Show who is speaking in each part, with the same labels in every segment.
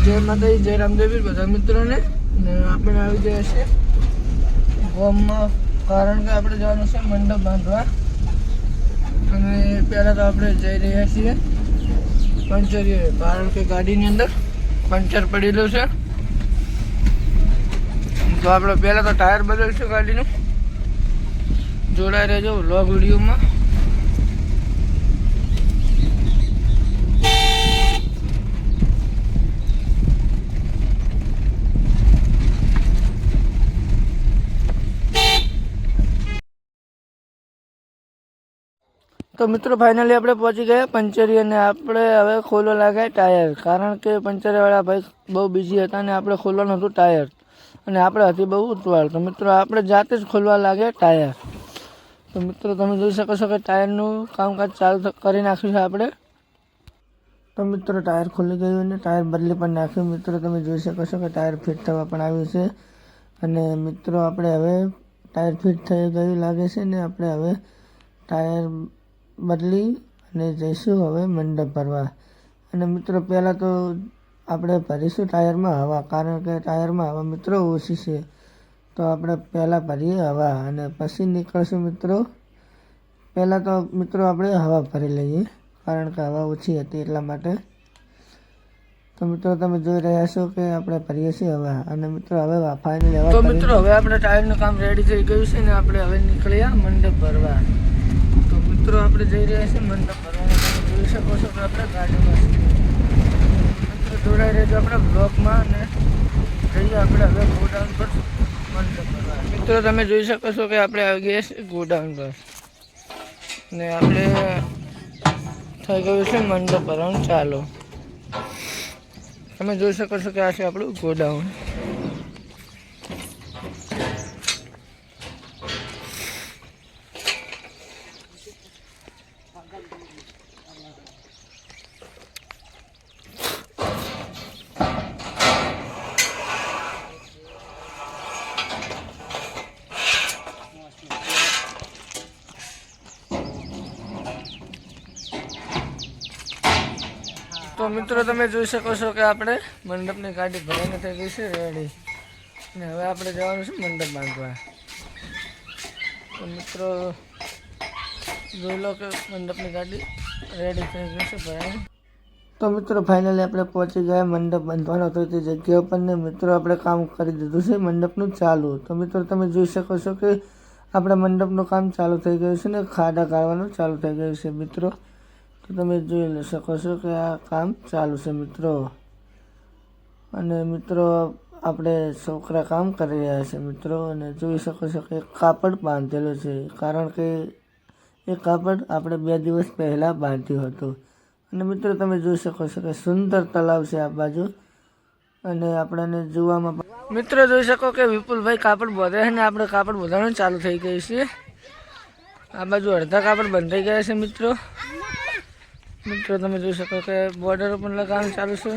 Speaker 1: જય માતાજી, જય રામદેવી બધા મિત્રોને. ને આપણે આવી ગયા છે ગોમમાં, કારણ કે આપણે જવાનું છે મંડપ બાંધવા. અને પહેલાં તો આપણે જઈ રહ્યા છીએ પંચરીએ, કારણ કે ગાડીની અંદર પંચર પડેલું છે. તો આપણે પહેલાં તો ટાયર બદલશું ગાડીનું. જોડાઈ રહેજો વ્લોગ વિડીયોમાં. તો મિત્રો ફાઇનલી આપણે પહોંચી ગયા પંચરી, અને આપણે હવે ખોલવા લાગ્યા ટાયર, કારણ કે પંચરવાળા ભાઈ બહુ બિઝી હતા અને આપણે ખોલવાનું હતું ટાયર, અને આપણે હતી બહુ ઉતવાળ. તો મિત્રો આપણે જાતે જ ખોલવા લાગ્યા ટાયર. તો મિત્રો તમે જોઈ શકો છો કે ટાયરનું કામકાજ ચાલુ કરી નાખ્યું છે આપણે. તો મિત્રો ટાયર ખુલી ગયું અને ટાયર બદલી પણ નાખ્યું. મિત્રો તમે જોઈ શકો છો કે ટાયર ફિટ થવા પણ આવ્યું છે. અને મિત્રો આપણે હવે ટાયર ફિટ થઈ ગયું લાગે છે ને આપણે હવે ટાયર બદલી અને જઈશું હવે મંડપ ભરવા. અને મિત્રો પહેલાં તો આપણે ભરીશું ટાયરમાં હવા, કારણ કે ટાયરમાં હવા મિત્રો ઓછી છે. તો આપણે પહેલાં ભરીએ હવા અને પછી નીકળશું મિત્રો. પહેલાં તો મિત્રો આપણે હવા ભરી લઈએ, કારણ કે હવા ઓછી હતી એટલા માટે. તો મિત્રો તમે જોઈ રહ્યા છો કે આપણે ભરીએ છીએ હવા. અને મિત્રો હવે ફાઇનલી હવા. તો મિત્રો હવે આપણે ટાયરનું કામ રેડી થઈ ગયું છે ને આપણે હવે નીકળ્યા મંડપ ભરવા. તો મિત્રો આપણે જઈ રહ્યા છીએ મંડપ ભરવા. તમે જોઈ શકો છો કે આપણે ગાડીમાં મિત્રો જોડાઈ રહેજો આપણા બ્લોકમાં. અને જઈએ આપણે હવે ગોડાઉન પર મંડપ ભરવા. મિત્રો તમે જોઈ શકો છો કે આપણે આવી ગયા છીએ ગોડાઉન પર, ને આપણે થઈ ગયું છે મંડપ ભરવાનું ચાલુ. તમે જોઈ શકો છો કે આ છે આપણું ગોડાઉન. તો મિત્રો તમે જોઈ શકો છો કે આપણે મંડપની ગાડી ભરાઈને થઈ ગઈ છે રેડી, અને હવે આપણે જવાનું છે મંડપ બાંધવા. તો મિત્રો જોઈ લો કે મંડપની ગાડી રેડી થઈ ગઈ છે ભરાઈને. તો મિત્રો ફાઇનલી આપણે પહોંચી ગયા મંડપ બાંધવાનો હતો તે જગ્યા ઉપર, ને મિત્રો આપણે કામ કરી દીધું છે મંડપનું ચાલુ. તો મિત્રો તમે જોઈ શકો છો કે આપણે મંડપનું કામ ચાલુ થઈ ગયું છે ને ખાડા ગાળવાનું ચાલુ થઈ ગયું છે મિત્રો. તો તમે જોઈ શકો છો કે આ કામ ચાલુ છે મિત્રો. અને મિત્રો આપણે છોકરા કામ કરી રહ્યા છે મિત્રો. અને જોઈ શકો છો કે કાપડ બાંધેલું છે, કારણ કે એ કાપડ આપણે 2 દિવસ પહેલાં બાંધ્યું હતું. અને મિત્રો તમે જોઈ શકો છો કે સુંદર તલાવ છે આ બાજુ, અને આપણને જોવામાં મિત્રો જોઈ શકો કે વિપુલભાઈ કાપડ બાંધે છે ને આપણે કાપડ બાંધવાનું ચાલુ થઈ ગયું છે. આ બાજુ અડધા કાપડ બંધાઈ ગયા છે મિત્રો. મિત્રો તમે જોઈ શકો કે બોર્ડર પણ લગાવવાનું ચાલુ છે.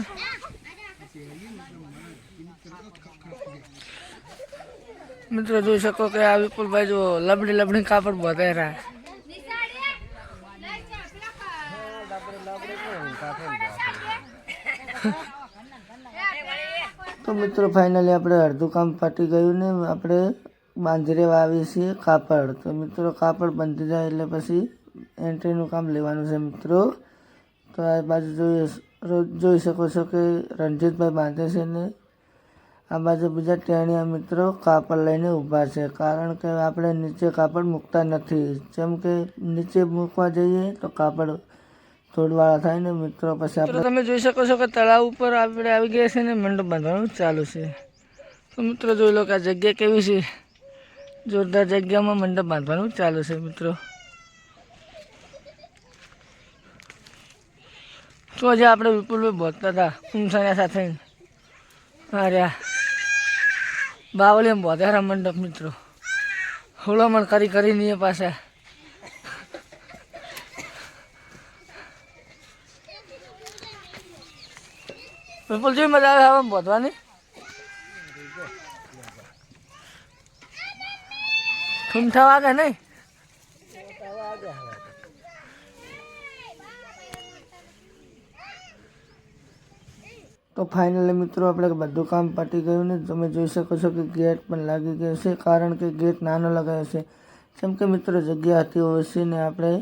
Speaker 1: મિત્રો જોઈ શકો કે આ વિપુલભાઈ જો લબડી કાપડ બાંધે રહ્યા. તો મિત્રો ફાઇનલી આપણે અડધું કામ પતી ગયું ને આપણે બાંધી રહેવા આવીએ છીએ કાપડ. તો મિત્રો કાપડ બાંધી જાય એટલે પછી એન્ટ્રીનું કામ લેવાનું છે મિત્રો. તો આ બાજુ જોઈ શકો છો કે રણજીતભાઈ બાંધે છે ને આ બાજુ બીજા ટેણિયા મિત્રો કાપડ લઈને ઊભા છે, કારણ કે આપણે નીચે કાપડ મૂકતા નથી. જેમ કે નીચે મૂકવા જઈએ તો કાપડ થોડવાળા થાય ને મિત્રો. પછી આપણે તમે જોઈ શકો છો કે તળાવ ઉપર આપણે આવી ગયા છે ને મંડપ બાંધવાનું ચાલુ છે. તો મિત્રો જોઈ લો કે આ જગ્યા કેવી છે, જોરદાર જગ્યામાં મંડપ બાંધવાનું ચાલુ છે મિત્રો. તો આજે આપણે વિપુલભાઈ બોલતા હતા ઊંસાના સાથે, અરે બાવલીમાં બોધારા મંડપ મિત્રો. હોળામણ કરીને એ પાછા વિપુલ જેવી મજા આવે આવા બોધવાની. ઠૂંઠા વાગે નહીં. તો ફાઇનલી મિત્રો આપણે બધું કામ પતી ગયું ને તમે જોઈ શકો છો કે ગેટ પણ લાગી ગયો છે, કારણ કે ગેટ નાનો લગાવ્યો છે. જેમ કે મિત્રો જગ્યા હતી ઓછી ને આપણે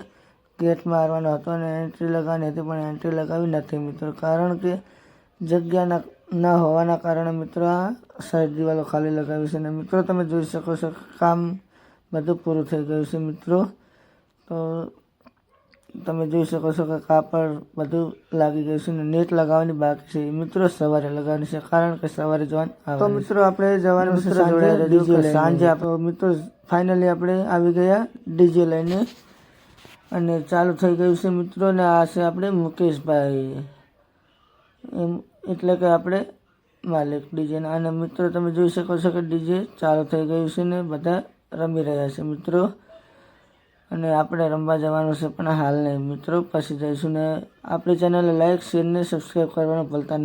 Speaker 1: ગેટ મારવાનો હતો અને એન્ટ્રી લગાવવાની હતી, પણ એન્ટ્રી લગાવી નથી મિત્રો, કારણ કે જગ્યા ના હોવાના કારણે મિત્રો આ સાઈડ દિવાલો ખાલી લગાવી છે. અને મિત્રો તમે જોઈ શકો છો કામ બધું પૂરું થઈ ગયું છે મિત્રો. તો તમે જોઈ શકો છો કે કાપડ બધું લાગી ગયું છે ને નેટ લગાવવાની બાકી છે મિત્રો, સવારે લગાવવાની છે, કારણ કે સવારે જવાનું આવે. તો મિત્રો આપણે જવાનું છે સાંજે. મિત્રો ફાઇનલી આપણે આવી ગયા ડીજે લઈને અને ચાલુ થઈ ગયું છે મિત્રો. ને આ છે આપણે મુકેશભાઈ, એમ એટલે કે આપણે માલિક ડીજેના. અને મિત્રો તમે જોઈ શકો છો કે ડીજે ચાલુ થઈ ગયું છે ને બધા રમી રહ્યા છે મિત્રો. અને આપણે રમવા જવાનું છે પણ હાલ નહીં મિત્રો, પછી જઈશું. ને આપણી ચેનલને લાઈક શેર ને સબસ્ક્રાઈબ કરવાનું ભૂલતા નહીં.